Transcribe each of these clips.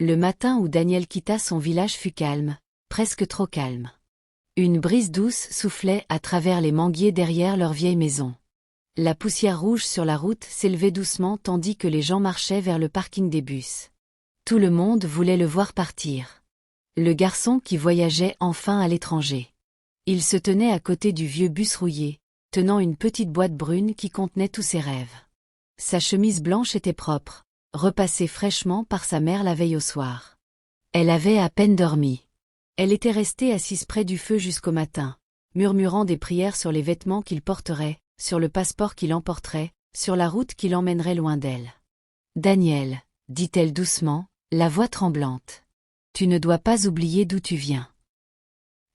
Le matin où Daniel quitta son village fut calme, presque trop calme. Une brise douce soufflait à travers les manguiers derrière leur vieille maison. La poussière rouge sur la route s'élevait doucement tandis que les gens marchaient vers le parking des bus. Tout le monde voulait le voir partir. Le garçon qui voyageait enfin à l'étranger. Il se tenait à côté du vieux bus rouillé, tenant une petite boîte brune qui contenait tous ses rêves. Sa chemise blanche était propre, repassée fraîchement par sa mère la veille au soir. Elle avait à peine dormi. Elle était restée assise près du feu jusqu'au matin, murmurant des prières sur les vêtements qu'il porterait, sur le passeport qu'il emporterait, sur la route qui l'emmènerait loin d'elle. « Daniel, » dit-elle doucement, la voix tremblante. « Tu ne dois pas oublier d'où tu viens. »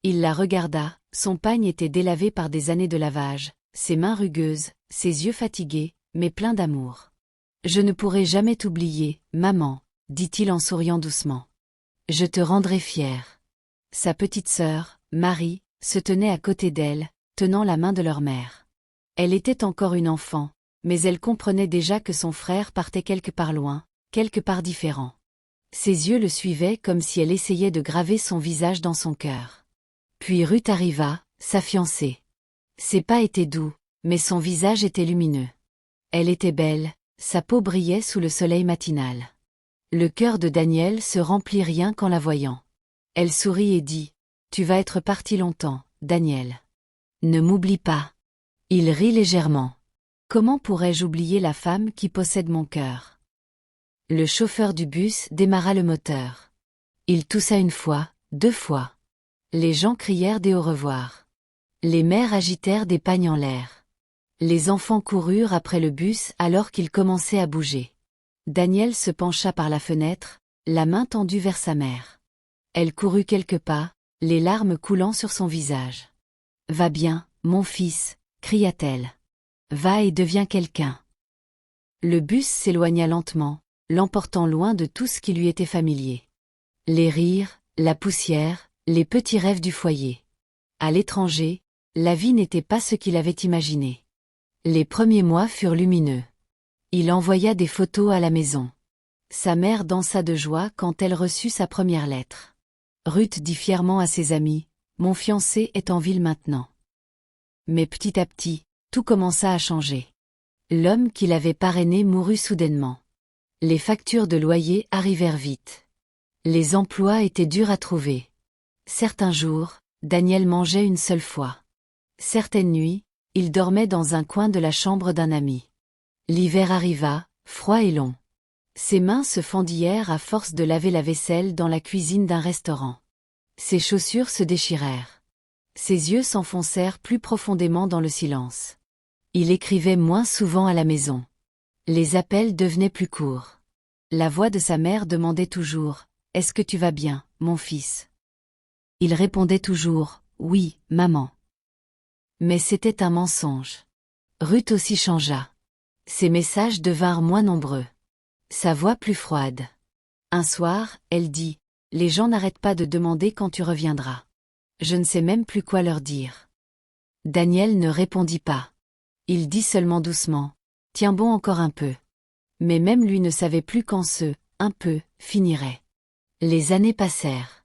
Il la regarda, son pagne était délavé par des années de lavage, ses mains rugueuses, ses yeux fatigués, mais pleins d'amour. « Je ne pourrai jamais t'oublier, maman, » dit-il en souriant doucement. « Je te rendrai fière. » Sa petite sœur, Marie, se tenait à côté d'elle, tenant la main de leur mère. Elle était encore une enfant, mais elle comprenait déjà que son frère partait quelque part loin, quelque part différent. Ses yeux le suivaient comme si elle essayait de graver son visage dans son cœur. Puis Ruth arriva, sa fiancée. Ses pas étaient doux, mais son visage était lumineux. Elle était belle, sa peau brillait sous le soleil matinal. Le cœur de Daniel se remplit rien qu'en la voyant. Elle sourit et dit « Tu vas être parti longtemps, Daniel. Ne m'oublie pas. » Il rit légèrement. « Comment pourrais-je oublier la femme qui possède mon cœur ?» Le chauffeur du bus démarra le moteur. Il toussa une fois, 2 fois. Les gens crièrent des au revoir. Les mères agitèrent des pagnes en l'air. Les enfants coururent après le bus alors qu'il commençait à bouger. Daniel se pencha par la fenêtre, la main tendue vers sa mère. Elle courut quelques pas, les larmes coulant sur son visage. « Va bien, mon fils, » cria-t-elle. « Va et deviens quelqu'un. » Le bus s'éloigna lentement, l'emportant loin de tout ce qui lui était familier. Les rires, la poussière, les petits rêves du foyer. À l'étranger, la vie n'était pas ce qu'il avait imaginé. Les premiers mois furent lumineux. Il envoya des photos à la maison. Sa mère dansa de joie quand elle reçut sa première lettre. Ruth dit fièrement à ses amis, « Mon fiancé est en ville maintenant. » Mais petit à petit, tout commença à changer. L'homme qui l'avait parrainé mourut soudainement. Les factures de loyer arrivèrent vite. Les emplois étaient durs à trouver. Certains jours, Daniel mangeait une seule fois. Certaines nuits, il dormait dans un coin de la chambre d'un ami. L'hiver arriva, froid et long. Ses mains se fendillèrent à force de laver la vaisselle dans la cuisine d'un restaurant. Ses chaussures se déchirèrent. Ses yeux s'enfoncèrent plus profondément dans le silence. Il écrivait moins souvent à la maison. Les appels devenaient plus courts. La voix de sa mère demandait toujours « Est-ce que tu vas bien, mon fils ?» Il répondait toujours « Oui, maman. » Mais c'était un mensonge. Ruth aussi changea. Ses messages devinrent moins nombreux. Sa voix plus froide. Un soir, elle dit « Les gens n'arrêtent pas de demander quand tu reviendras. Je ne sais même plus quoi leur dire. » Daniel ne répondit pas. Il dit seulement doucement « Tiens bon encore un peu. » Mais même lui ne savait plus quand ce « un peu » finirait. Les années passèrent.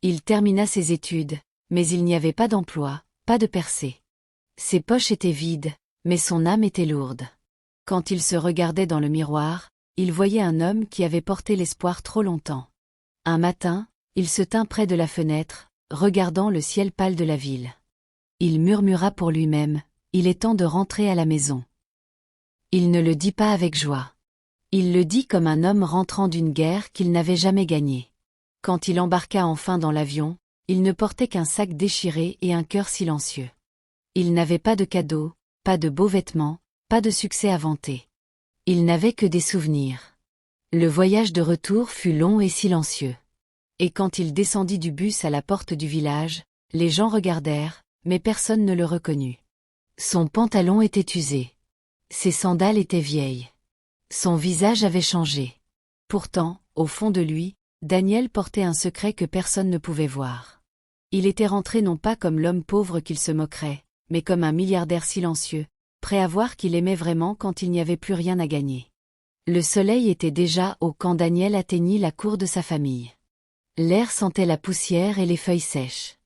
Il termina ses études, mais il n'y avait pas d'emploi, pas de percée. Ses poches étaient vides, mais son âme était lourde. Quand il se regardait dans le miroir, il voyait un homme qui avait porté l'espoir trop longtemps. Un matin, il se tint près de la fenêtre, regardant le ciel pâle de la ville. Il murmura pour lui-même, « Il est temps de rentrer à la maison. » Il ne le dit pas avec joie. Il le dit comme un homme rentrant d'une guerre qu'il n'avait jamais gagnée. Quand il embarqua enfin dans l'avion, il ne portait qu'un sac déchiré et un cœur silencieux. Il n'avait pas de cadeaux, pas de beaux vêtements, pas de succès à vanter. Il n'avait que des souvenirs. Le voyage de retour fut long et silencieux. Et quand il descendit du bus à la porte du village, les gens regardèrent, mais personne ne le reconnut. Son pantalon était usé. Ses sandales étaient vieilles. Son visage avait changé. Pourtant, au fond de lui, Daniel portait un secret que personne ne pouvait voir. Il était rentré non pas comme l'homme pauvre qu'il se moquerait, mais comme un milliardaire silencieux, prêt à voir qu'il aimait vraiment quand il n'y avait plus rien à gagner. Le soleil était déjà haut quand Daniel atteignit la cour de sa famille. L'air sentait la poussière et les feuilles sèches.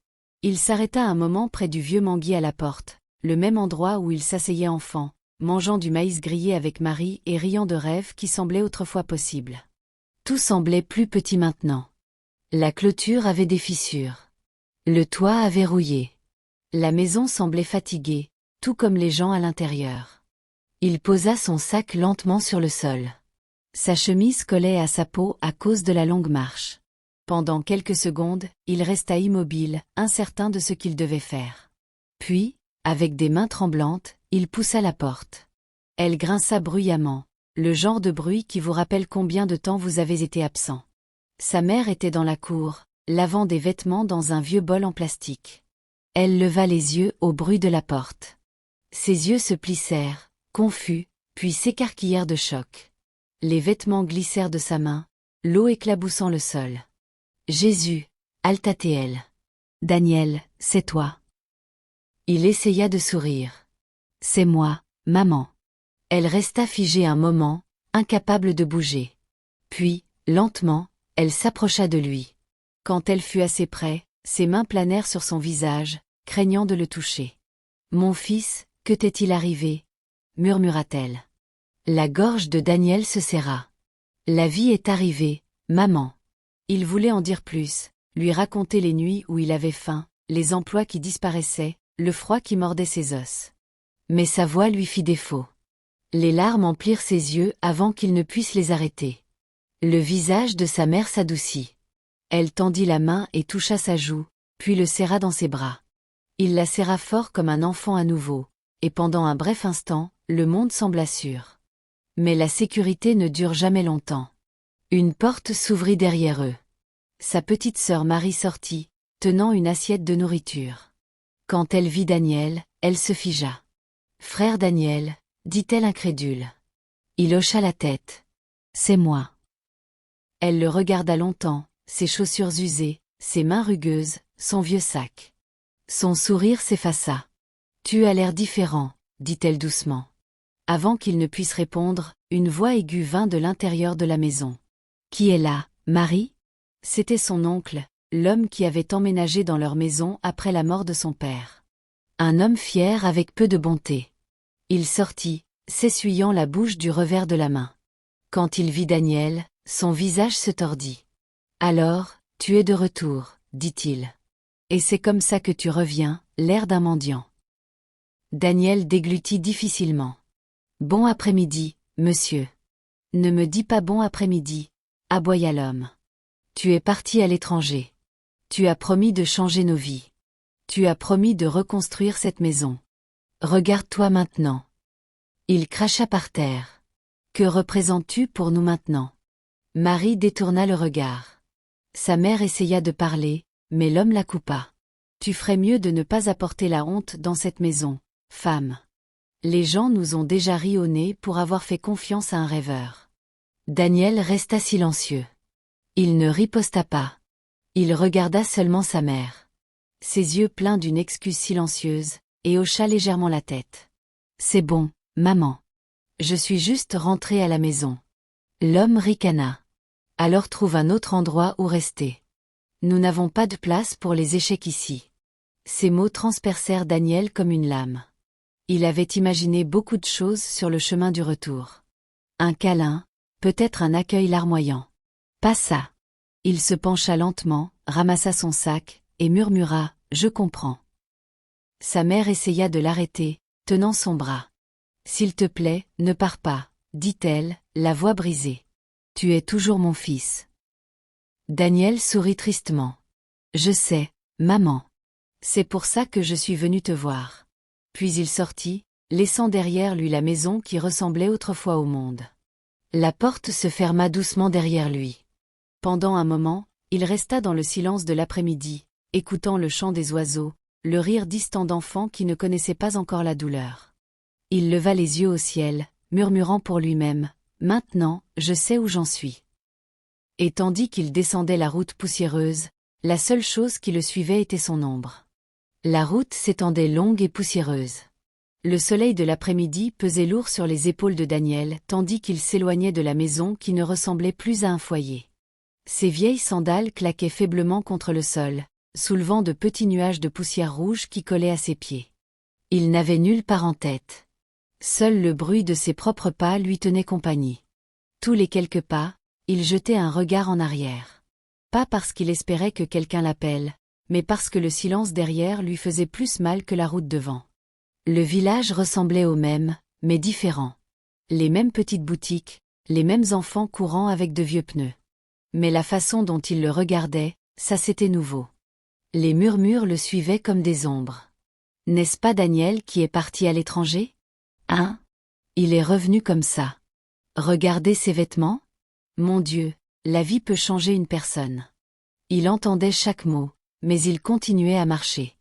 Il s'arrêta un moment près du vieux manguier à la porte, le même endroit où il s'asseyait enfant, mangeant du maïs grillé avec Marie et riant de rêves qui semblaient autrefois possibles. Tout semblait plus petit maintenant. La clôture avait des fissures. Le toit avait rouillé. La maison semblait fatiguée, tout comme les gens à l'intérieur. Il posa son sac lentement sur le sol. Sa chemise collait à sa peau à cause de la longue marche. Pendant quelques secondes, il resta immobile, incertain de ce qu'il devait faire. Puis, avec des mains tremblantes, il poussa la porte. Elle grinça bruyamment, le genre de bruit qui vous rappelle combien de temps vous avez été absent. Sa mère était dans la cour, lavant des vêtements dans un vieux bol en plastique. Elle leva les yeux au bruit de la porte. Ses yeux se plissèrent, confus, puis s'écarquillèrent de choc. Les vêtements glissèrent de sa main, l'eau éclaboussant le sol. « Jésus !» halta-t-elle. « Daniel, c'est toi. » Il essaya de sourire. « C'est moi, maman. » Elle resta figée un moment, incapable de bouger. Puis, lentement, elle s'approcha de lui. Quand elle fut assez près, ses mains planèrent sur son visage, craignant de le toucher. « Mon fils, que t'est-il arrivé ?» murmura-t-elle. La gorge de Daniel se serra. « La vie est arrivée, maman. » Il voulait en dire plus, lui raconter les nuits où il avait faim, les emplois qui disparaissaient, le froid qui mordait ses os. Mais sa voix lui fit défaut. Les larmes emplirent ses yeux avant qu'il ne puisse les arrêter. Le visage de sa mère s'adoucit. Elle tendit la main et toucha sa joue, puis le serra dans ses bras. Il la serra fort comme un enfant à nouveau, et pendant un bref instant, le monde sembla sûr. Mais la sécurité ne dure jamais longtemps. Une porte s'ouvrit derrière eux. Sa petite sœur Marie sortit, tenant une assiette de nourriture. Quand elle vit Daniel, elle se figea. « Frère Daniel », dit-elle incrédule. Il hocha la tête. « C'est moi. » Elle le regarda longtemps, ses chaussures usées, ses mains rugueuses, son vieux sac. Son sourire s'effaça. « Tu as l'air différent, » dit-elle doucement. Avant qu'il ne puisse répondre, une voix aiguë vint de l'intérieur de la maison. « Qui est là, Marie ?» C'était son oncle, l'homme qui avait emménagé dans leur maison après la mort de son père. Un homme fier avec peu de bonté. Il sortit, s'essuyant la bouche du revers de la main. Quand il vit Daniel, son visage se tordit. « Alors, tu es de retour, » dit-il. « Et c'est comme ça que tu reviens, l'air d'un mendiant. » Daniel déglutit difficilement. « Bon après-midi, monsieur. »« Ne me dis pas bon après-midi, » aboya l'homme. « Tu es parti à l'étranger. Tu as promis de changer nos vies. Tu as promis de reconstruire cette maison. Regarde-toi maintenant. » Il cracha par terre. « Que représentes-tu pour nous maintenant ?» Marie détourna le regard. Sa mère essaya de parler, mais l'homme la coupa. « Tu ferais mieux de ne pas apporter la honte dans cette maison, femme. Les gens nous ont déjà ri au nez pour avoir fait confiance à un rêveur. » Daniel resta silencieux. Il ne riposta pas. Il regarda seulement sa mère. Ses yeux pleins d'une excuse silencieuse, et hocha légèrement la tête. « C'est bon, maman. Je suis juste rentré à la maison. » L'homme ricana. « Alors trouve un autre endroit où rester. Nous n'avons pas de place pour les échecs ici. » Ces mots transpercèrent Daniel comme une lame. Il avait imaginé beaucoup de choses sur le chemin du retour. Un câlin, peut-être un accueil larmoyant. Pas ça. Il se pencha lentement, ramassa son sac, et murmura « Je comprends ». Sa mère essaya de l'arrêter, tenant son bras. « S'il te plaît, ne pars pas », dit-elle, la voix brisée. « Tu es toujours mon fils. » Daniel sourit tristement. « Je sais, maman. C'est pour ça que je suis venu te voir. » Puis il sortit, laissant derrière lui la maison qui ressemblait autrefois au monde. La porte se ferma doucement derrière lui. Pendant un moment, il resta dans le silence de l'après-midi, écoutant le chant des oiseaux, le rire distant d'enfants qui ne connaissaient pas encore la douleur. Il leva les yeux au ciel, murmurant pour lui-même « Maintenant, je sais où j'en suis. » Et tandis qu'il descendait la route poussiéreuse, la seule chose qui le suivait était son ombre. La route s'étendait longue et poussiéreuse. Le soleil de l'après-midi pesait lourd sur les épaules de Daniel, tandis qu'il s'éloignait de la maison qui ne ressemblait plus à un foyer. Ses vieilles sandales claquaient faiblement contre le sol, soulevant de petits nuages de poussière rouge qui collaient à ses pieds. Il n'avait nulle part en tête. Seul le bruit de ses propres pas lui tenait compagnie. Tous les quelques pas, il jetait un regard en arrière. Pas parce qu'il espérait que quelqu'un l'appelle, mais parce que le silence derrière lui faisait plus mal que la route devant. Le village ressemblait au même, mais différent. Les mêmes petites boutiques, les mêmes enfants courant avec de vieux pneus. Mais la façon dont il le regardait, ça c'était nouveau. Les murmures le suivaient comme des ombres. N'est-ce pas Daniel qui est parti à l'étranger? Hein? Il est revenu comme ça. Regardez ses vêtements? Mon Dieu, la vie peut changer une personne. Il entendait chaque mot, mais il continuait à marcher.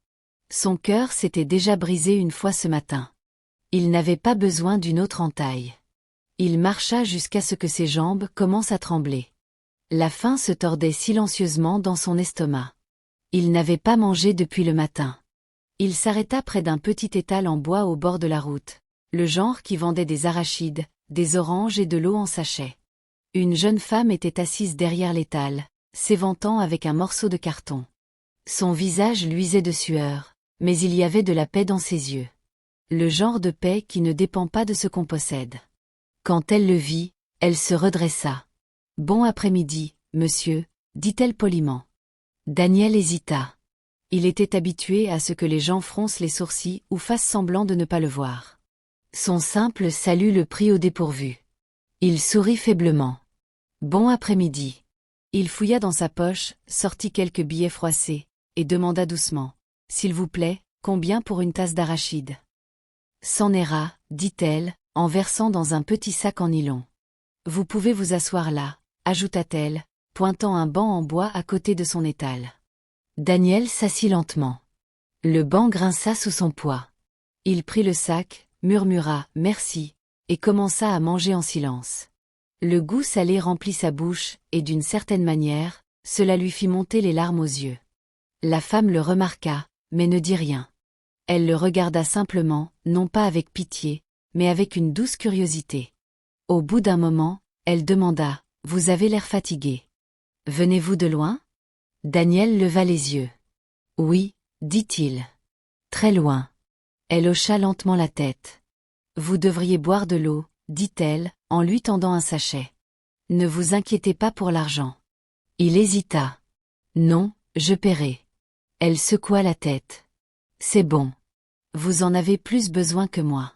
Son cœur s'était déjà brisé une fois ce matin. Il n'avait pas besoin d'une autre entaille. Il marcha jusqu'à ce que ses jambes commencent à trembler. La faim se tordait silencieusement dans son estomac. Il n'avait pas mangé depuis le matin. Il s'arrêta près d'un petit étal en bois au bord de la route, le genre qui vendait des arachides, des oranges et de l'eau en sachet. Une jeune femme était assise derrière l'étal, s'éventant avec un morceau de carton. Son visage luisait de sueur, mais il y avait de la paix dans ses yeux. Le genre de paix qui ne dépend pas de ce qu'on possède. Quand elle le vit, elle se redressa. « Bon après-midi, monsieur », dit-elle poliment. Daniel hésita. Il était habitué à ce que les gens froncent les sourcils ou fassent semblant de ne pas le voir. Son simple salut le prit au dépourvu. Il sourit faiblement. « Bon après-midi ». Il fouilla dans sa poche, sortit quelques billets froissés, et demanda doucement. « S'il vous plaît, combien pour une tasse d'arachide ?» « 100 Néra, dit-elle, en versant dans un petit sac en nylon. « Vous pouvez vous asseoir là, » ajouta-t-elle, pointant un banc en bois à côté de son étal. Daniel s'assit lentement. Le banc grinça sous son poids. Il prit le sac, murmura « merci » et commença à manger en silence. Le goût salé remplit sa bouche, et d'une certaine manière, cela lui fit monter les larmes aux yeux. La femme le remarqua, mais ne dit rien. Elle le regarda simplement, non pas avec pitié, mais avec une douce curiosité. Au bout d'un moment, elle demanda « Vous avez l'air fatigué. Venez-vous de loin ?» Daniel leva les yeux. « Oui, » dit-il. « Très loin. » Elle hocha lentement la tête. « Vous devriez boire de l'eau, » dit-elle, en lui tendant un sachet. « Ne vous inquiétez pas pour l'argent. » Il hésita. « Non, je paierai. » Elle secoua la tête. « C'est bon. Vous en avez plus besoin que moi. »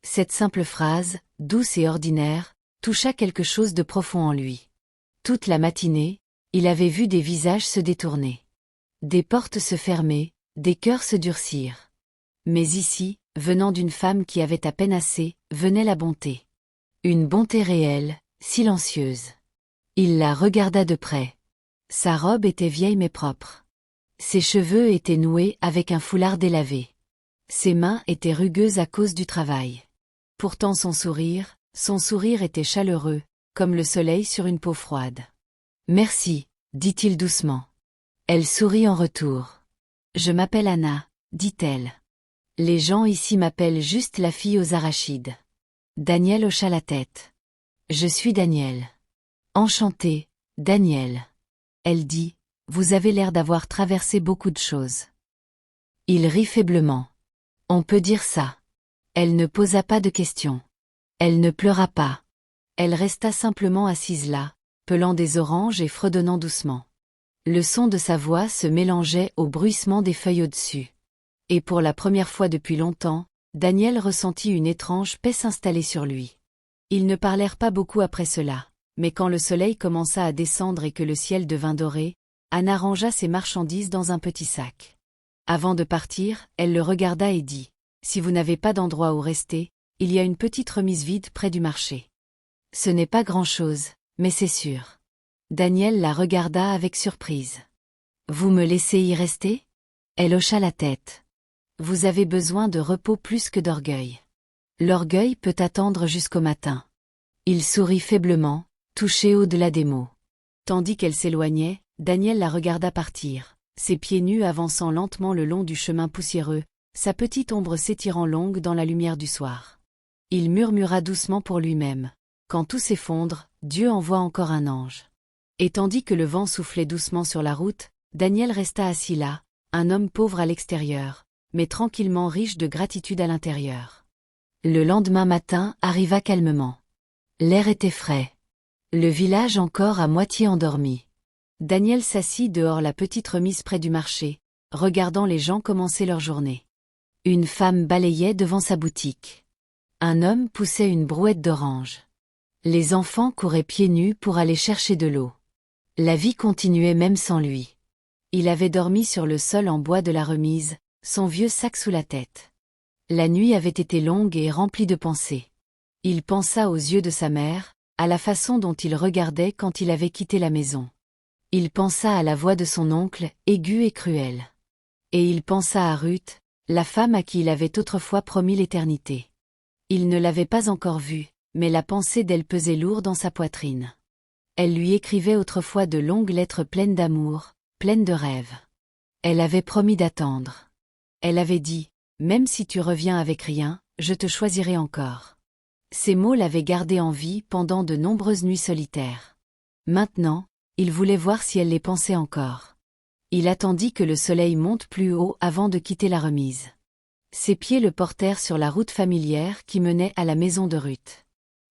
Cette simple phrase, douce et ordinaire, toucha quelque chose de profond en lui. Toute la matinée, il avait vu des visages se détourner. Des portes se fermer, des cœurs se durcir. Mais ici, venant d'une femme qui avait à peine assez, venait la bonté. Une bonté réelle, silencieuse. Il la regarda de près. Sa robe était vieille mais propre. Ses cheveux étaient noués avec un foulard délavé. Ses mains étaient rugueuses à cause du travail. Pourtant son sourire était chaleureux, comme le soleil sur une peau froide. « Merci », dit-il doucement. Elle sourit en retour. « Je m'appelle Anna », dit-elle. « Les gens ici m'appellent juste la fille aux arachides. » Daniel hocha la tête. « Je suis Daniel. »« Enchanté, Daniel. » Elle dit, « Vous avez l'air d'avoir traversé beaucoup de choses. » Il rit faiblement. « On peut dire ça. » Elle ne posa pas de questions. Elle ne pleura pas. Elle resta simplement assise là, pelant des oranges et fredonnant doucement. Le son de sa voix se mélangeait au bruissement des feuilles au-dessus. Et pour la première fois depuis longtemps, Daniel ressentit une étrange paix s'installer sur lui. Ils ne parlèrent pas beaucoup après cela, mais quand le soleil commença à descendre et que le ciel devint doré, Anna rangea ses marchandises dans un petit sac. Avant de partir, elle le regarda et dit « Si vous n'avez pas d'endroit où rester, il y a une petite remise vide près du marché. Ce n'est pas grand-chose, mais c'est sûr. » Daniel la regarda avec surprise. « Vous me laissez y rester ?» Elle hocha la tête. « Vous avez besoin de repos plus que d'orgueil. L'orgueil peut attendre jusqu'au matin. » Il sourit faiblement, touché au-delà des mots. Tandis qu'elle s'éloignait, Daniel la regarda partir, ses pieds nus avançant lentement le long du chemin poussiéreux, sa petite ombre s'étirant longue dans la lumière du soir. Il murmura doucement pour lui-même. Quand tout s'effondre, Dieu envoie encore un ange. Et tandis que le vent soufflait doucement sur la route, Daniel resta assis là, un homme pauvre à l'extérieur, mais tranquillement riche de gratitude à l'intérieur. Le lendemain matin arriva calmement. L'air était frais. Le village encore à moitié endormi. Daniel s'assit dehors la petite remise près du marché, regardant les gens commencer leur journée. Une femme balayait devant sa boutique. Un homme poussait une brouette d'oranges. Les enfants couraient pieds nus pour aller chercher de l'eau. La vie continuait même sans lui. Il avait dormi sur le sol en bois de la remise, son vieux sac sous la tête. La nuit avait été longue et remplie de pensées. Il pensa aux yeux de sa mère, à la façon dont il regardait quand il avait quitté la maison. Il pensa à la voix de son oncle, aiguë et cruelle. Et il pensa à Ruth, la femme à qui il avait autrefois promis l'éternité. Il ne l'avait pas encore vue, mais la pensée d'elle pesait lourd dans sa poitrine. Elle lui écrivait autrefois de longues lettres pleines d'amour, pleines de rêves. Elle avait promis d'attendre. Elle avait dit, « Même si tu reviens avec rien, je te choisirai encore. » Ces mots l'avaient gardé en vie pendant de nombreuses nuits solitaires. Maintenant, il voulait voir si elle les pensait encore. Il attendit que le soleil monte plus haut avant de quitter la remise. Ses pieds le portèrent sur la route familière qui menait à la maison de Ruth.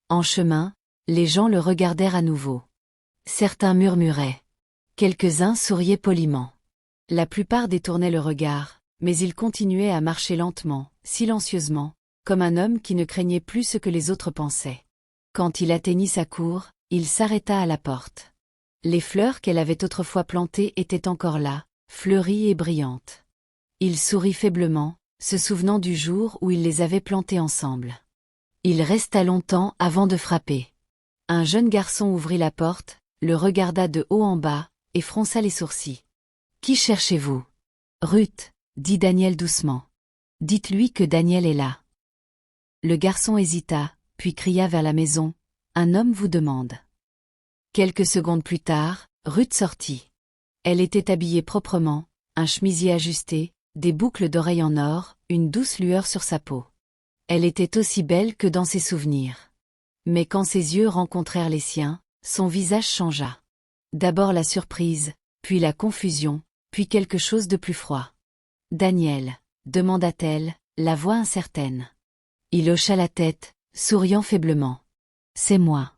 En chemin, les gens le regardèrent à nouveau. Certains murmuraient. Quelques-uns souriaient poliment. La plupart détournaient le regard, mais il continuait à marcher lentement, silencieusement, comme un homme qui ne craignait plus ce que les autres pensaient. Quand il atteignit sa cour, il s'arrêta à la porte. Les fleurs qu'elle avait autrefois plantées étaient encore là, fleuries et brillantes. Il sourit faiblement, se souvenant du jour où ils les avaient plantées ensemble. Il resta longtemps avant de frapper. Un jeune garçon ouvrit la porte, le regarda de haut en bas, et fronça les sourcils. « Qui cherchez-vous » ? « Ruth, » dit Daniel doucement. « Dites-lui que Daniel est là. » Le garçon hésita, puis cria vers la maison, « Un homme vous demande. » Quelques secondes plus tard, Ruth sortit. Elle était habillée proprement, un chemisier ajusté, des boucles d'oreilles en or, une douce lueur sur sa peau. Elle était aussi belle que dans ses souvenirs. Mais quand ses yeux rencontrèrent les siens, son visage changea. D'abord la surprise, puis la confusion, puis quelque chose de plus froid. « Daniel » demanda-t-elle, la voix incertaine. Il hocha la tête, souriant faiblement. « C'est moi. »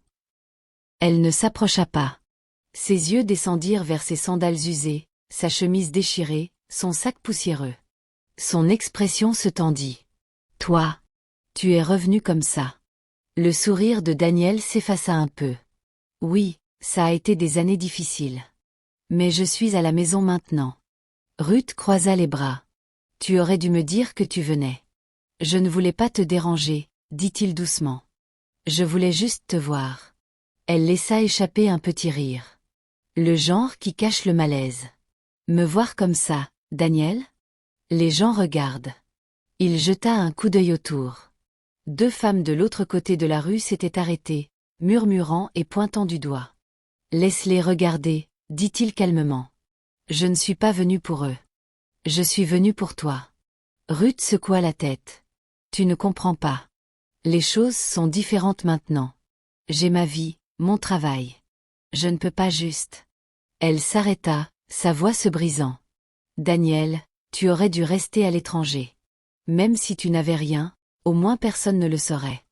Elle ne s'approcha pas. Ses yeux descendirent vers ses sandales usées, sa chemise déchirée, son sac poussiéreux. Son expression se tendit. « Toi, tu es revenu comme ça. » Le sourire de Daniel s'effaça un peu. « Oui, ça a été des années difficiles. Mais je suis à la maison maintenant. » Ruth croisa les bras. « Tu aurais dû me dire que tu venais. » « Je ne voulais pas te déranger, » dit-il doucement. « Je voulais juste te voir. » Elle laissa échapper un petit rire. Le genre qui cache le malaise. « Me voir comme ça, Daniel ?» Les gens regardent. Il jeta un coup d'œil autour. Deux femmes de l'autre côté de la rue s'étaient arrêtées, murmurant et pointant du doigt. « Laisse-les regarder, » dit-il calmement. « Je ne suis pas venu pour eux. Je suis venu pour toi. » Ruth secoua la tête. « Tu ne comprends pas. Les choses sont différentes maintenant. J'ai ma vie, mon travail. Je ne peux pas juste. » Elle s'arrêta, sa voix se brisant. « Daniel, tu aurais dû rester à l'étranger. Même si tu n'avais rien, au moins personne ne le saurait. »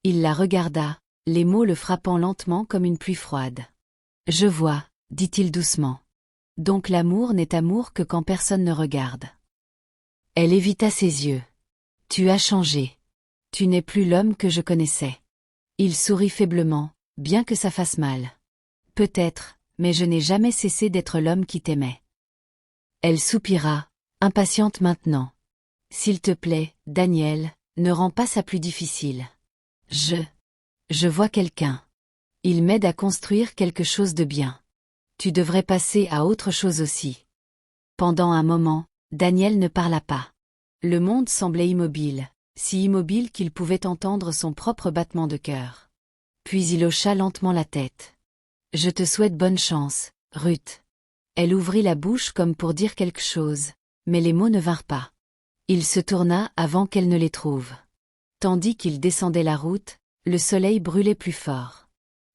Il la regarda, les mots le frappant lentement comme une pluie froide. « Je vois, » dit-il doucement. « Donc l'amour n'est amour que quand personne ne regarde. » Elle évita ses yeux. « Tu as changé. Tu n'es plus l'homme que je connaissais. » Il sourit faiblement, bien que ça fasse mal. « Peut-être, mais je n'ai jamais cessé d'être l'homme qui t'aimait. » Elle soupira, impatiente maintenant. « S'il te plaît, Daniel, ne rends pas ça plus difficile. Je vois quelqu'un. Il m'aide à construire quelque chose de bien. Tu devrais passer à autre chose aussi. » Pendant un moment, Daniel ne parla pas. Le monde semblait immobile, si immobile qu'il pouvait entendre son propre battement de cœur. Puis il hocha lentement la tête. « Je te souhaite bonne chance, Ruth. » Elle ouvrit la bouche comme pour dire quelque chose, mais les mots ne vinrent pas. Il se tourna avant qu'elle ne les trouve. Tandis qu'il descendait la route, le soleil brûlait plus fort.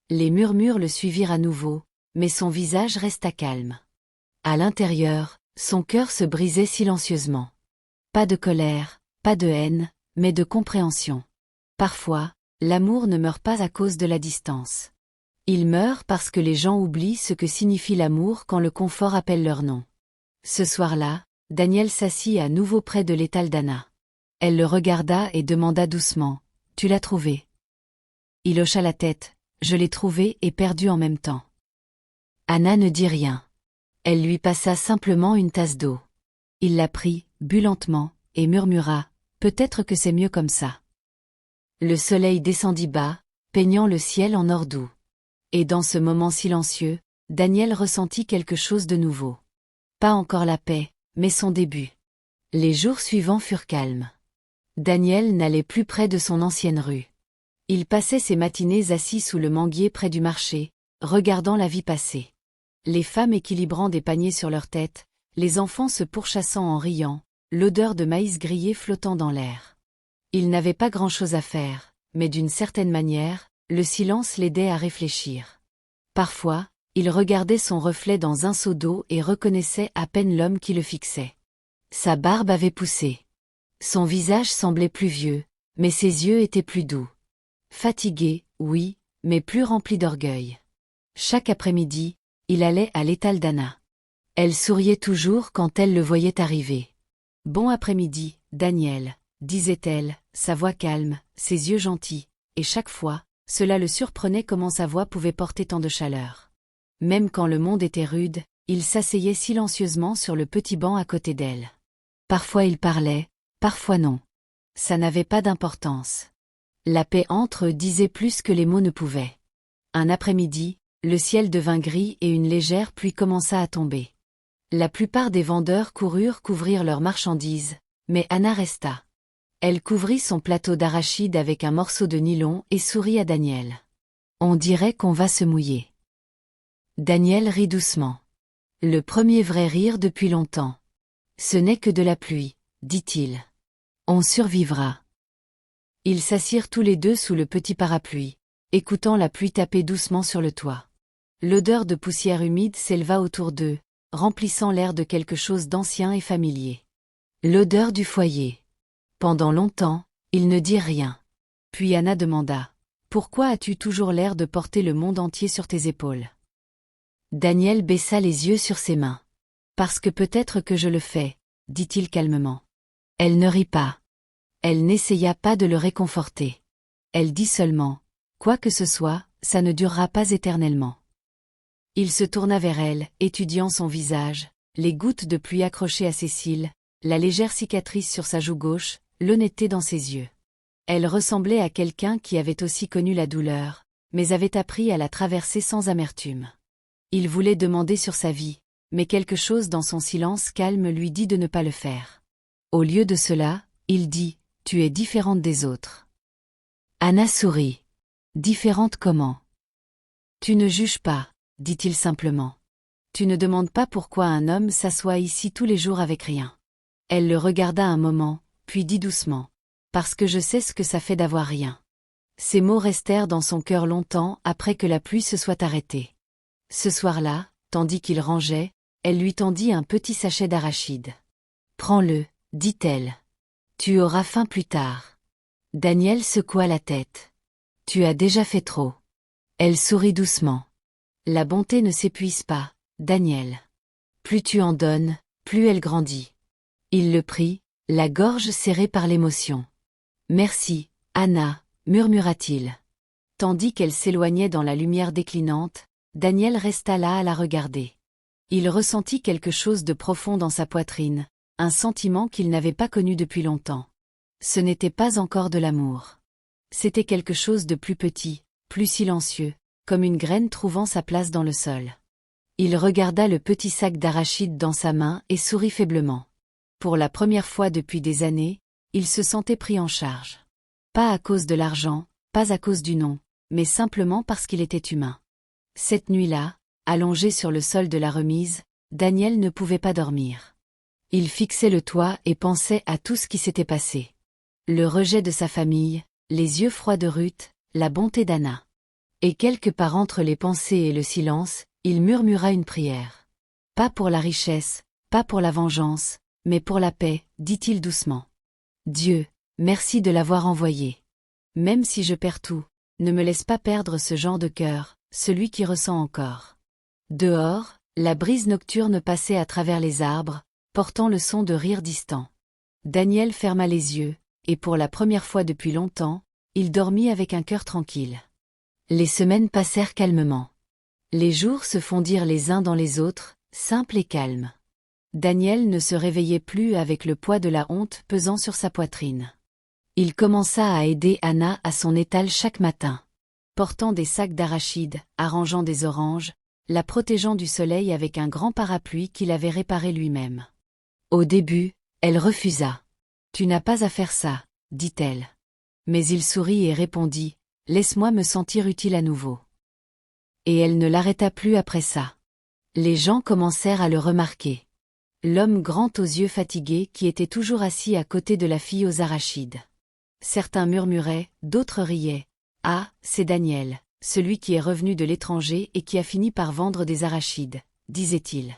Les murmures le suivirent à nouveau, mais son visage resta calme. À l'intérieur, son cœur se brisait silencieusement. Pas de colère, pas de haine, mais de compréhension. Parfois, l'amour ne meurt pas à cause de la distance. Il meurt parce que les gens oublient ce que signifie l'amour quand le confort appelle leur nom. Ce soir-là, Daniel s'assit à nouveau près de l'étal d'Anna. Elle le regarda et demanda doucement, « Tu l'as trouvé ?» Il hocha la tête, « Je l'ai trouvé et perdu en même temps. » Anna ne dit rien. Elle lui passa simplement une tasse d'eau. Il la prit, but lentement, et murmura, « Peut-être que c'est mieux comme ça. » Le soleil descendit bas, peignant le ciel en or doux. Et dans ce moment silencieux, Daniel ressentit quelque chose de nouveau. Pas encore la paix, mais son début. Les jours suivants furent calmes. Daniel n'allait plus près de son ancienne rue. Il passait ses matinées assis sous le manguier près du marché, regardant la vie passer. Les femmes équilibrant des paniers sur leur tête, les enfants se pourchassant en riant, l'odeur de maïs grillé flottant dans l'air. Il n'avait pas grand-chose à faire, mais d'une certaine manière, le silence l'aidait à réfléchir. Parfois, il regardait son reflet dans un seau d'eau et reconnaissait à peine l'homme qui le fixait. Sa barbe avait poussé. Son visage semblait plus vieux, mais ses yeux étaient plus doux. Fatigué, oui, mais plus rempli d'orgueil. Chaque après-midi, il allait à l'étal d'Anna. Elle souriait toujours quand elle le voyait arriver. « Bon après-midi, Daniel », disait-elle, sa voix calme, ses yeux gentils, et chaque fois, cela le surprenait comment sa voix pouvait porter tant de chaleur. Même quand le monde était rude, il s'asseyait silencieusement sur le petit banc à côté d'elle. Parfois il parlait, parfois non. Ça n'avait pas d'importance. La paix entre eux disait plus que les mots ne pouvaient. Un après-midi, le ciel devint gris et une légère pluie commença à tomber. La plupart des vendeurs coururent couvrir leurs marchandises, mais Anna resta. Elle couvrit son plateau d'arachides avec un morceau de nylon et sourit à Daniel. « On dirait qu'on va se mouiller. » Daniel rit doucement. Le premier vrai rire depuis longtemps. « Ce n'est que de la pluie, » dit-il. « On survivra. » Ils s'assirent tous les deux sous le petit parapluie, écoutant la pluie taper doucement sur le toit. L'odeur de poussière humide s'éleva autour d'eux, remplissant l'air de quelque chose d'ancien et familier. L'odeur du foyer. Pendant longtemps, il ne dit rien. Puis Anna demanda, « Pourquoi as-tu toujours l'air de porter le monde entier sur tes épaules ?» Daniel baissa les yeux sur ses mains. « Parce que peut-être que je le fais, » dit-il calmement. Elle ne rit pas. Elle n'essaya pas de le réconforter. Elle dit seulement, « Quoi que ce soit, ça ne durera pas éternellement. » Il se tourna vers elle, étudiant son visage, les gouttes de pluie accrochées à ses cils, la légère cicatrice sur sa joue gauche, l'honnêteté dans ses yeux. Elle ressemblait à quelqu'un qui avait aussi connu la douleur, mais avait appris à la traverser sans amertume. Il voulait demander sur sa vie, mais quelque chose dans son silence calme lui dit de ne pas le faire. Au lieu de cela, il dit, « Tu es différente des autres. » Anna sourit. « Différente comment ? » « Tu ne juges pas, » dit-il simplement. « Tu ne demandes pas pourquoi un homme s'assoit ici tous les jours avec rien. » Elle le regarda un moment, puis dit doucement, « Parce que je sais ce que ça fait d'avoir rien. » Ces mots restèrent dans son cœur longtemps après que la pluie se soit arrêtée. Ce soir-là, tandis qu'il rangeait, elle lui tendit un petit sachet d'arachides. « Prends-le, » dit-elle. « Tu auras faim plus tard. » Daniel secoua la tête. « Tu as déjà fait trop. » Elle sourit doucement. « La bonté ne s'épuise pas, Daniel. Plus tu en donnes, plus elle grandit. » Il le prit, la gorge serrée par l'émotion. « Merci, Anna, » murmura-t-il. Tandis qu'elle s'éloignait dans la lumière déclinante, Daniel resta là à la regarder. Il ressentit quelque chose de profond dans sa poitrine, un sentiment qu'il n'avait pas connu depuis longtemps. Ce n'était pas encore de l'amour. C'était quelque chose de plus petit, plus silencieux, comme une graine trouvant sa place dans le sol. Il regarda le petit sac d'arachides dans sa main et sourit faiblement. Pour la première fois depuis des années, il se sentait pris en charge. Pas à cause de l'argent, pas à cause du nom, mais simplement parce qu'il était humain. Cette nuit-là, allongé sur le sol de la remise, Daniel ne pouvait pas dormir. Il fixait le toit et pensait à tout ce qui s'était passé. Le rejet de sa famille, les yeux froids de Ruth, la bonté d'Anna. Et quelque part entre les pensées et le silence, il murmura une prière. Pas pour la richesse, pas pour la vengeance, mais pour la paix, dit-il doucement. Dieu, merci de l'avoir envoyé. Même si je perds tout, ne me laisse pas perdre ce genre de cœur, celui qui ressent encore. Dehors, la brise nocturne passait à travers les arbres, portant le son de rires distants. Daniel ferma les yeux, et pour la première fois depuis longtemps, il dormit avec un cœur tranquille. Les semaines passèrent calmement. Les jours se fondirent les uns dans les autres, simples et calmes. Daniel ne se réveillait plus avec le poids de la honte pesant sur sa poitrine. Il commença à aider Anna à son étal chaque matin. Portant des sacs d'arachides, arrangeant des oranges, la protégeant du soleil avec un grand parapluie qu'il avait réparé lui-même. Au début, elle refusa. « Tu n'as pas à faire ça, » dit-elle. Mais il sourit et répondit, « Laisse-moi me sentir utile à nouveau. » Et elle ne l'arrêta plus après ça. Les gens commencèrent à le remarquer. L'homme grand aux yeux fatigués qui était toujours assis à côté de la fille aux arachides. Certains murmuraient, d'autres riaient. « Ah, c'est Daniel, celui qui est revenu de l'étranger et qui a fini par vendre des arachides, » disait-il.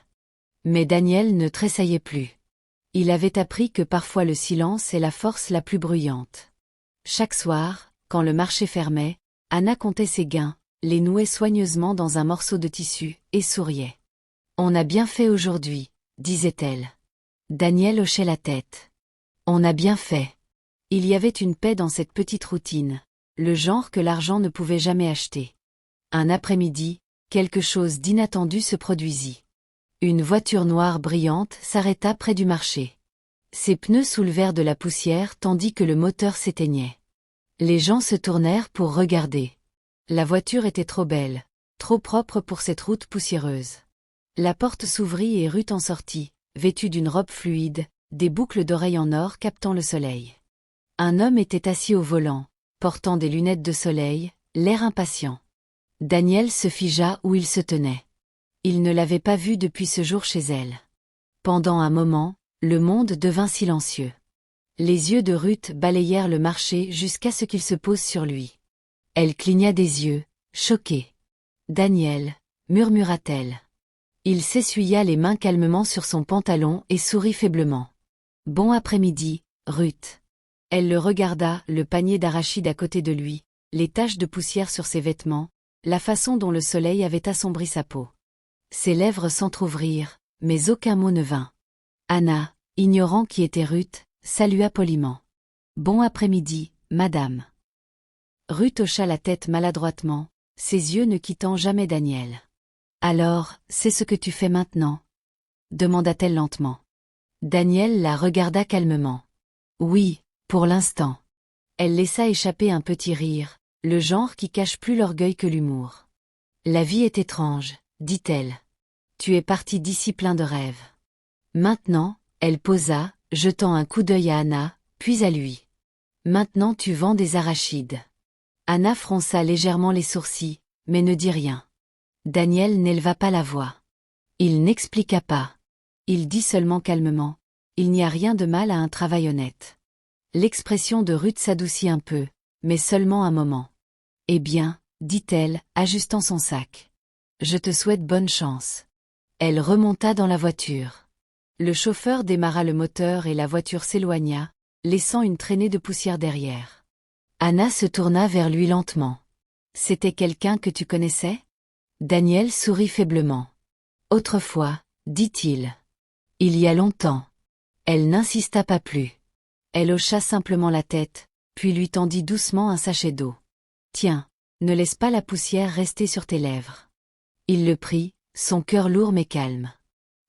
Mais Daniel ne tressaillait plus. Il avait appris que parfois le silence est la force la plus bruyante. Chaque soir, quand le marché fermait, Anna comptait ses gains, les nouait soigneusement dans un morceau de tissu, et souriait. « On a bien fait aujourd'hui, » disait-elle. Daniel hochait la tête. « On a bien fait. » Il y avait une paix dans cette petite routine, le genre que l'argent ne pouvait jamais acheter. Un après-midi, quelque chose d'inattendu se produisit. Une voiture noire brillante s'arrêta près du marché. Ses pneus soulevèrent de la poussière tandis que le moteur s'éteignait. Les gens se tournèrent pour regarder. La voiture était trop belle, trop propre pour cette route poussiéreuse. La porte s'ouvrit et Ruth en sortit, vêtue d'une robe fluide, des boucles d'oreilles en or captant le soleil. Un homme était assis au volant, portant des lunettes de soleil, l'air impatient. Daniel se figea où il se tenait. Il ne l'avait pas vue depuis ce jour chez elle. Pendant un moment, le monde devint silencieux. Les yeux de Ruth balayèrent le marché jusqu'à ce qu'il se pose sur lui. Elle cligna des yeux, choquée. « Daniel » murmura-t-elle. Il s'essuya les mains calmement sur son pantalon et sourit faiblement. « Bon après-midi, Ruth. » Elle le regarda, le panier d'arachides à côté de lui, les taches de poussière sur ses vêtements, la façon dont le soleil avait assombri sa peau. Ses lèvres s'entr'ouvrirent, mais aucun mot ne vint. Anna, ignorant qui était Ruth, salua poliment. « Bon après-midi, madame. » Ruth hocha la tête maladroitement, ses yeux ne quittant jamais Daniel. « Alors, c'est ce que tu fais maintenant ?» demanda-t-elle lentement. Daniel la regarda calmement. « Oui, pour l'instant. » Elle laissa échapper un petit rire, le genre qui cache plus l'orgueil que l'humour. « La vie est étrange, » dit-elle. « Tu es parti d'ici plein de rêves. » Maintenant, elle posa, jetant un coup d'œil à Anna, puis à lui. « Maintenant tu vends des arachides. » Anna fronça légèrement les sourcils, mais ne dit rien. Daniel n'éleva pas la voix. Il n'expliqua pas. Il dit seulement calmement, « Il n'y a rien de mal à un travail honnête. » L'expression de Ruth s'adoucit un peu, mais seulement un moment. « Eh bien, » dit-elle, ajustant son sac. « Je te souhaite bonne chance. » Elle remonta dans la voiture. Le chauffeur démarra le moteur et la voiture s'éloigna, laissant une traînée de poussière derrière. Anna se tourna vers lui lentement. « C'était quelqu'un que tu connaissais ?» Daniel sourit faiblement. « Autrefois, » dit-il. « Il y a longtemps. » Elle n'insista pas plus. Elle hocha simplement la tête, puis lui tendit doucement un sachet d'eau. « Tiens, ne laisse pas la poussière rester sur tes lèvres. » Il le prit, son cœur lourd mais calme.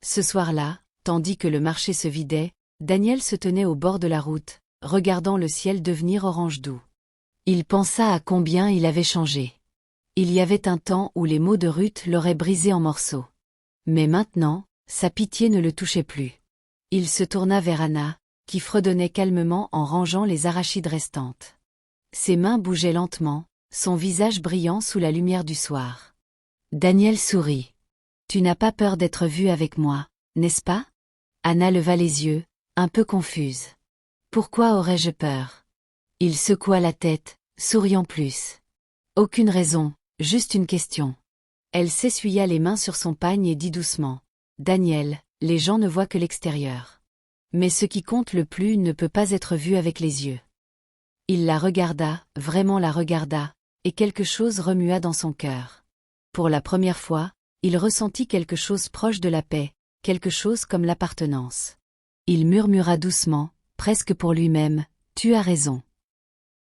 Ce soir-là, tandis que le marché se vidait, Daniel se tenait au bord de la route, regardant le ciel devenir orange doux. Il pensa à combien il avait changé. Il y avait un temps où les mots de Ruth l'auraient brisé en morceaux. Mais maintenant, sa pitié ne le touchait plus. Il se tourna vers Anna, qui fredonnait calmement en rangeant les arachides restantes. Ses mains bougeaient lentement, son visage brillant sous la lumière du soir. Daniel sourit. « Tu n'as pas peur d'être vu avec moi, n'est-ce pas ?» Anna leva les yeux, un peu confuse. Pourquoi aurais-je peur? Il secoua la tête, souriant plus. Aucune raison, juste une question. Elle s'essuya les mains sur son pagne et dit doucement. Daniel, les gens ne voient que l'extérieur. Mais ce qui compte le plus ne peut pas être vu avec les yeux. Il la regarda, vraiment la regarda, et quelque chose remua dans son cœur. Pour la première fois, il ressentit quelque chose proche de la paix, quelque chose comme l'appartenance. Il murmura doucement, presque pour lui-même, tu as raison.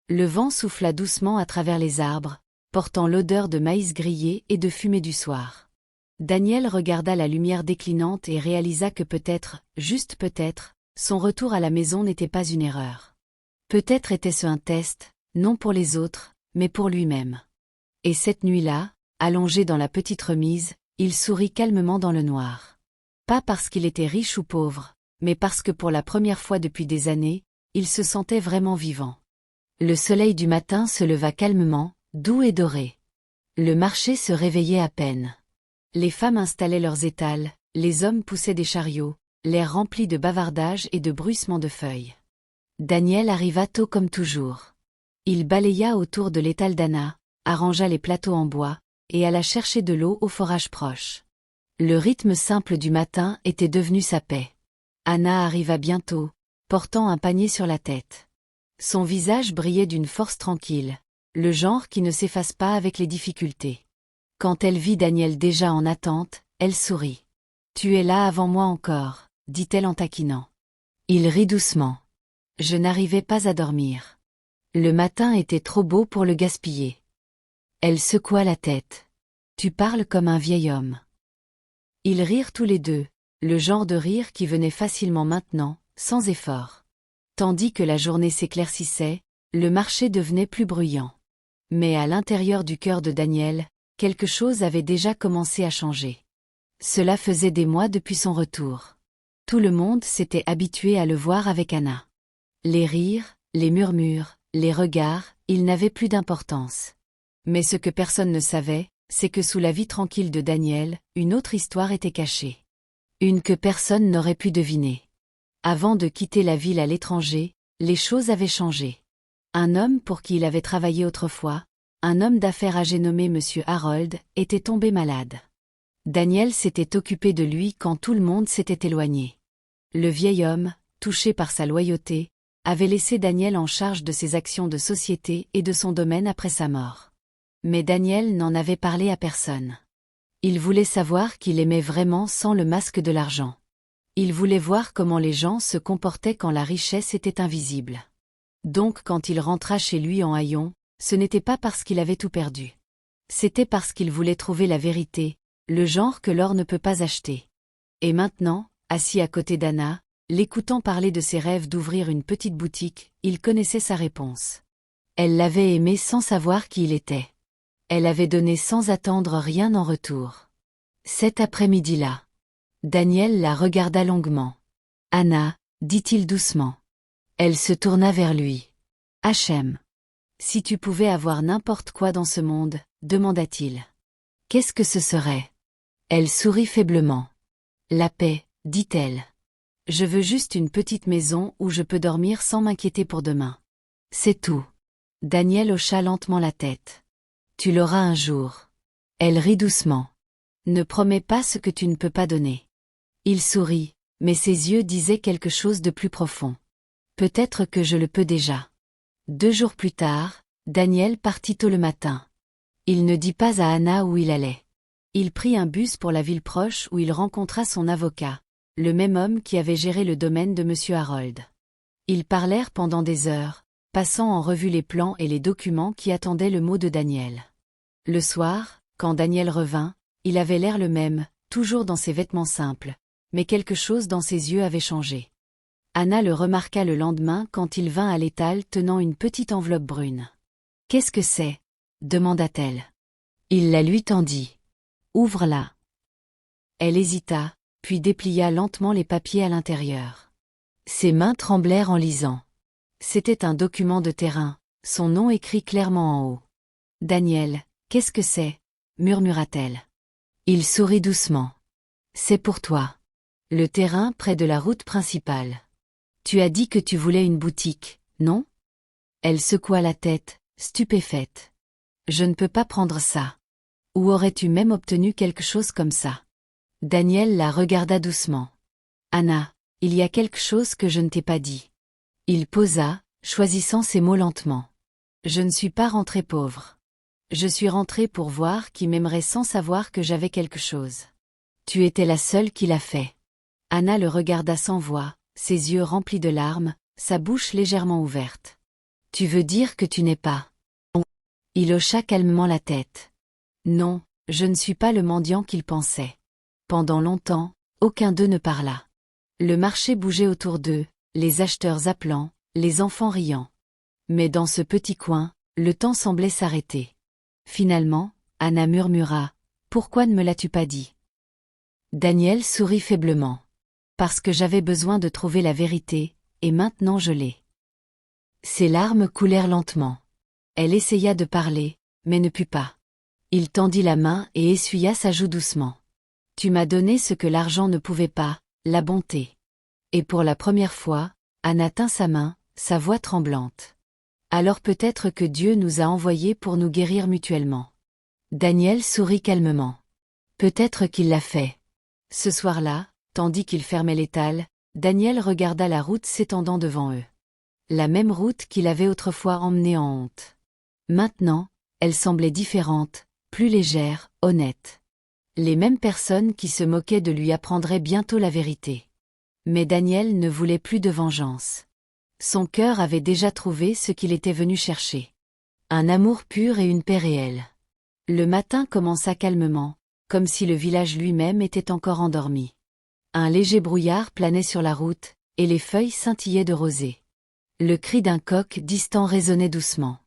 Le vent souffla doucement à travers les arbres, portant l'odeur de maïs grillé et de fumée du soir. Daniel regarda la lumière déclinante et réalisa que peut-être, juste peut-être, son retour à la maison n'était pas une erreur. Peut-être était-ce un test, non pour les autres, mais pour lui-même. Et cette nuit-là, allongé dans la petite remise, il sourit calmement dans le noir. Pas parce qu'il était riche ou pauvre, mais parce que pour la première fois depuis des années, il se sentait vraiment vivant. Le soleil du matin se leva calmement, doux et doré. Le marché se réveillait à peine. Les femmes installaient leurs étals, les hommes poussaient des chariots, l'air rempli de bavardages et de bruissements de feuilles. Daniel arriva tôt comme toujours. Il balaya autour de l'étal d'Anna, arrangea les plateaux en bois, et alla chercher de l'eau au forage proche. Le rythme simple du matin était devenu sa paix. Anna arriva bientôt, portant un panier sur la tête. Son visage brillait d'une force tranquille, le genre qui ne s'efface pas avec les difficultés. Quand elle vit Daniel déjà en attente, elle sourit. « Tu es là avant moi encore », dit-elle en taquinant. Il rit doucement. Je n'arrivais pas à dormir. Le matin était trop beau pour le gaspiller. Elle secoua la tête. Tu parles comme un vieil homme. Ils rirent tous les deux, le genre de rire qui venait facilement maintenant, sans effort. Tandis que la journée s'éclaircissait, le marché devenait plus bruyant. Mais à l'intérieur du cœur de Daniel, quelque chose avait déjà commencé à changer. Cela faisait des mois depuis son retour. Tout le monde s'était habitué à le voir avec Anna. Les rires, les murmures, les regards, ils n'avaient plus d'importance. Mais ce que personne ne savait, c'est que sous la vie tranquille de Daniel, une autre histoire était cachée. Une que personne n'aurait pu deviner. Avant de quitter la ville à l'étranger, les choses avaient changé. Un homme pour qui il avait travaillé autrefois, un homme d'affaires âgé nommé Monsieur Harold, était tombé malade. Daniel s'était occupé de lui quand tout le monde s'était éloigné. Le vieil homme, touché par sa loyauté, avait laissé Daniel en charge de ses actions de société et de son domaine après sa mort. Mais Daniel n'en avait parlé à personne. Il voulait savoir qu'il aimait vraiment sans le masque de l'argent. Il voulait voir comment les gens se comportaient quand la richesse était invisible. Donc quand il rentra chez lui en haillons, ce n'était pas parce qu'il avait tout perdu. C'était parce qu'il voulait trouver la vérité, le genre que l'or ne peut pas acheter. Et maintenant, assis à côté d'Anna, l'écoutant parler de ses rêves d'ouvrir une petite boutique, il connaissait sa réponse. Elle l'avait aimé sans savoir qui il était. Elle avait donné sans attendre rien en retour. Cet après-midi-là, Daniel la regarda longuement. « Anna », dit-il doucement. Elle se tourna vers lui. « Hachem. Si tu pouvais avoir n'importe quoi dans ce monde, demanda-t-il. Qu'est-ce que ce serait ? » Elle sourit faiblement. « La paix, dit-elle. Je veux juste une petite maison où je peux dormir sans m'inquiéter pour demain. C'est tout. » Daniel hocha lentement la tête. « Tu l'auras un jour. » Elle rit doucement. « Ne promets pas ce que tu ne peux pas donner. » Il sourit, mais ses yeux disaient quelque chose de plus profond. « Peut-être que je le peux déjà. » 2 jours plus tard, Daniel partit tôt le matin. Il ne dit pas à Anna où il allait. Il prit un bus pour la ville proche où il rencontra son avocat, le même homme qui avait géré le domaine de Monsieur Harold. Ils parlèrent pendant des heures, passant en revue les plans et les documents qui attendaient le mot de Daniel. Le soir, quand Daniel revint, il avait l'air le même, toujours dans ses vêtements simples, mais quelque chose dans ses yeux avait changé. Anna le remarqua le lendemain quand il vint à l'étal tenant une petite enveloppe brune. « Qu'est-ce que c'est ? » demanda-t-elle. Il la lui tendit. « Ouvre-la. » Elle hésita, puis déplia lentement les papiers à l'intérieur. Ses mains tremblèrent en lisant. C'était un document de terrain, son nom écrit clairement en haut. « Daniel, qu'est-ce que c'est ? » murmura-t-elle. Il sourit doucement. « C'est pour toi. » Le terrain près de la route principale. Tu as dit que tu voulais une boutique, non? Elle secoua la tête, stupéfaite. Je ne peux pas prendre ça. Où aurais-tu même obtenu quelque chose comme ça? Daniel la regarda doucement. Anna, il y a quelque chose que je ne t'ai pas dit. Il posa, choisissant ses mots lentement. Je ne suis pas rentré pauvre. Je suis rentré pour voir qui m'aimerait sans savoir que j'avais quelque chose. Tu étais la seule qui l'a fait. Anna le regarda sans voix, ses yeux remplis de larmes, sa bouche légèrement ouverte. Tu veux dire que tu n'es pas? Il hocha calmement la tête. Non, je ne suis pas le mendiant qu'il pensait. Pendant longtemps, aucun d'eux ne parla. Le marché bougeait autour d'eux, les acheteurs appelant, les enfants riant. Mais dans ce petit coin, le temps semblait s'arrêter. Finalement, Anna murmura, « Pourquoi ne me l'as-tu pas dit ?» Daniel sourit faiblement. Parce que j'avais besoin de trouver la vérité, et maintenant je l'ai. Ses larmes coulèrent lentement. Elle essaya de parler, mais ne put pas. Il tendit la main et essuya sa joue doucement. Tu m'as donné ce que l'argent ne pouvait pas, la bonté. Et pour la première fois, Anna tint sa main, sa voix tremblante. Alors peut-être que Dieu nous a envoyés pour nous guérir mutuellement. Daniel sourit calmement. Peut-être qu'il l'a fait. Ce soir-là, tandis qu'il fermait l'étal, Daniel regarda la route s'étendant devant eux. La même route qu'il avait autrefois emmenée en honte. Maintenant, elle semblait différente, plus légère, honnête. Les mêmes personnes qui se moquaient de lui apprendraient bientôt la vérité. Mais Daniel ne voulait plus de vengeance. Son cœur avait déjà trouvé ce qu'il était venu chercher. Un amour pur et une paix réelle. Le matin commença calmement, comme si le village lui-même était encore endormi. Un léger brouillard planait sur la route, et les feuilles scintillaient de rosée. Le cri d'un coq distant résonnait doucement.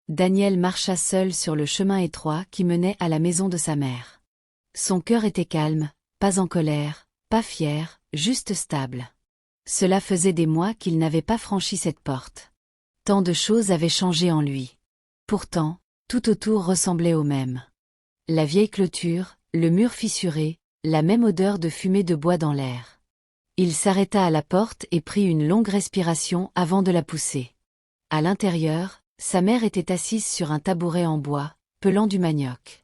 Daniel marcha seul sur le chemin étroit qui menait à la maison de sa mère. Son cœur était calme, pas en colère, pas fier, juste stable. Cela faisait des mois qu'il n'avait pas franchi cette porte. Tant de choses avaient changé en lui. Pourtant, tout autour ressemblait au même. La vieille clôture, le mur fissuré, la même odeur de fumée de bois dans l'air. Il s'arrêta à la porte et prit une longue respiration avant de la pousser. À l'intérieur, sa mère était assise sur un tabouret en bois, pelant du manioc.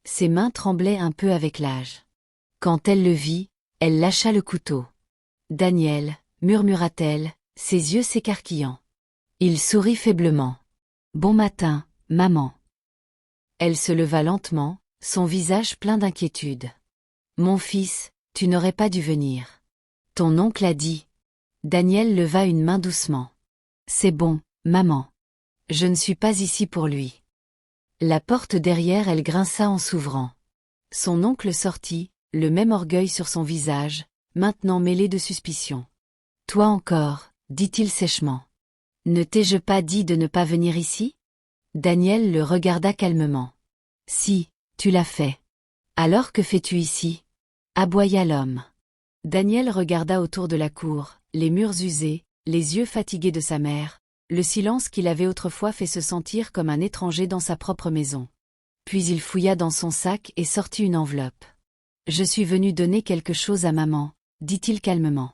Ses mains tremblaient un peu avec l'âge. Quand elle le vit, elle lâcha le couteau. « Daniel » murmura-t-elle, ses yeux s'écarquillant. Il sourit faiblement. « Bon matin, maman. » Elle se leva lentement, son visage plein d'inquiétude. « Mon fils, tu n'aurais pas dû venir. Ton oncle a dit. » Daniel leva une main doucement. « C'est bon, maman. Je ne suis pas ici pour lui. » La porte derrière elle grinça en s'ouvrant. Son oncle sortit, le même orgueil sur son visage, maintenant mêlé de suspicion. « Toi encore, dit-il sèchement. Ne t'ai-je pas dit de ne pas venir ici? » Daniel le regarda calmement. « Si, tu l'as fait. Alors que fais-tu ici? » Aboya l'homme. Daniel regarda autour de la cour, les murs usés, les yeux fatigués de sa mère, le silence qu'il avait autrefois fait se sentir comme un étranger dans sa propre maison. Puis il fouilla dans son sac et sortit une enveloppe. « Je suis venu donner quelque chose à maman, » dit-il calmement.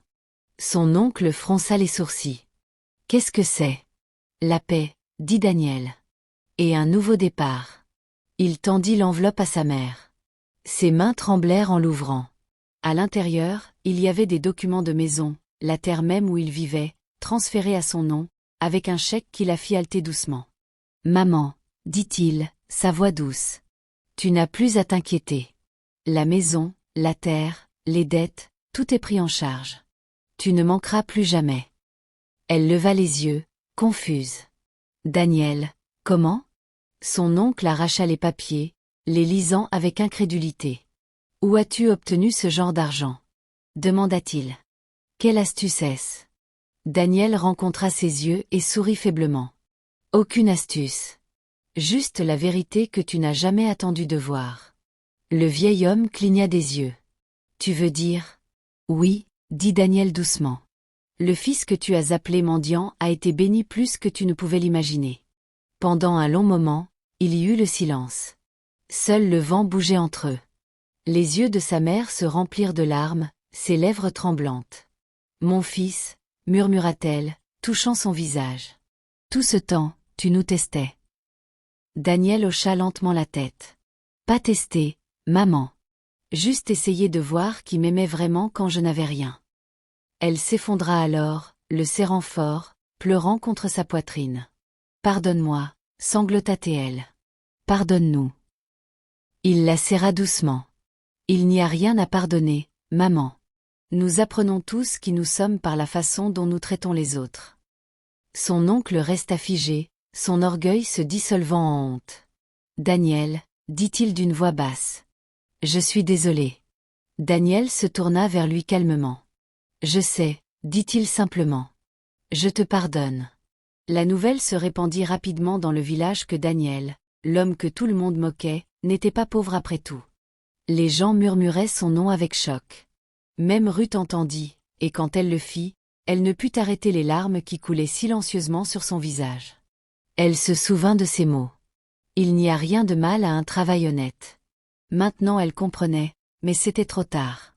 Son oncle fronça les sourcils. « Qu'est-ce que c'est? » « La paix, » dit Daniel. « Et un nouveau départ. » Il tendit l'enveloppe à sa mère. Ses mains tremblèrent en l'ouvrant. À l'intérieur, il y avait des documents de maison, la terre même où il vivait, transférés à son nom, avec un chèque qui la fit halter doucement. « Maman, » dit-il, sa voix douce. « Tu n'as plus à t'inquiéter. La maison, la terre, les dettes, tout est pris en charge. Tu ne manqueras plus jamais. » Elle leva les yeux, confuse. « Daniel, comment ?» Son oncle arracha les papiers, les lisant avec incrédulité. « Où as-tu obtenu ce genre d'argent ?» demanda-t-il. « Quelle astuce est-ce ?» Daniel rencontra ses yeux et sourit faiblement. « Aucune astuce. Juste la vérité que tu n'as jamais attendu de voir. » Le vieil homme cligna des yeux. « Tu veux dire ?» ?»« Oui, » dit Daniel doucement. « Le fils que tu as appelé mendiant a été béni plus que tu ne pouvais l'imaginer. » Pendant un long moment, il y eut le silence. Seul le vent bougeait entre eux. Les yeux de sa mère se remplirent de larmes, ses lèvres tremblantes. Mon fils, murmura-t-elle, touchant son visage. Tout ce temps, tu nous testais. Daniel hocha lentement la tête. Pas tester, maman. Juste essayer de voir qui m'aimait vraiment quand je n'avais rien. Elle s'effondra alors, le serrant fort, pleurant contre sa poitrine. Pardonne-moi, sanglota-t-elle. Pardonne-nous. Il la serra doucement. Il n'y a rien à pardonner, maman. Nous apprenons tous qui nous sommes par la façon dont nous traitons les autres. Son oncle resta figé, son orgueil se dissolvant en honte. Daniel, dit-il d'une voix basse. Je suis désolé. Daniel se tourna vers lui calmement. Je sais, dit-il simplement. Je te pardonne. La nouvelle se répandit rapidement dans le village que Daniel, l'homme que tout le monde moquait, n'était pas pauvre après tout. Les gens murmuraient son nom avec choc. Même Ruth entendit, et quand elle le fit, elle ne put arrêter les larmes qui coulaient silencieusement sur son visage. Elle se souvint de ces mots. Il n'y a rien de mal à un travail honnête. Maintenant elle comprenait, mais c'était trop tard.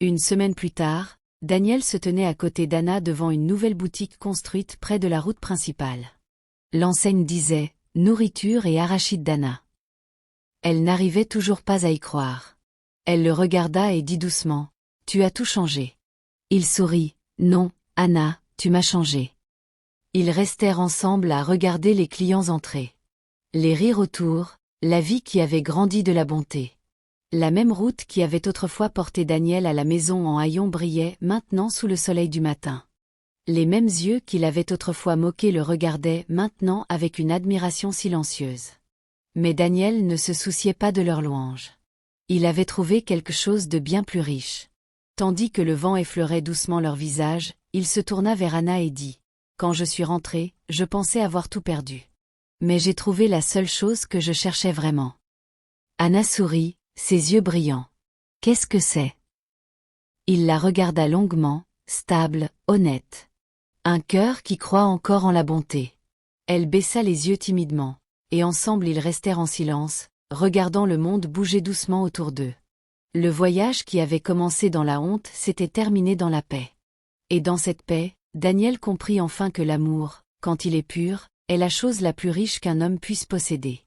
Une semaine plus tard, Daniel se tenait à côté d'Anna devant une nouvelle boutique construite près de la route principale. L'enseigne disait « Nourriture et arachides d'Anna ». Elle n'arrivait toujours pas à y croire. Elle le regarda et dit doucement « Tu as tout changé ». Il sourit « Non, Anna, tu m'as changé ». Ils restèrent ensemble à regarder les clients entrer. Les rires autour, la vie qui avait grandi de la bonté. La même route qui avait autrefois porté Daniel à la maison en haillons brillait maintenant sous le soleil du matin. Les mêmes yeux qui l'avaient autrefois moqué le regardaient maintenant avec une admiration silencieuse. Mais Daniel ne se souciait pas de leurs louanges. Il avait trouvé quelque chose de bien plus riche. Tandis que le vent effleurait doucement leur visage, il se tourna vers Anna et dit « Quand je suis rentré, je pensais avoir tout perdu. Mais j'ai trouvé la seule chose que je cherchais vraiment. » Anna sourit, ses yeux brillants. « Qu'est-ce que c'est ?» Il la regarda longuement, stable, honnête. Un cœur qui croit encore en la bonté. Elle baissa les yeux timidement, et ensemble ils restèrent en silence, regardant le monde bouger doucement autour d'eux. Le voyage qui avait commencé dans la honte s'était terminé dans la paix. Et dans cette paix, Daniel comprit enfin que l'amour, quand il est pur, est la chose la plus riche qu'un homme puisse posséder.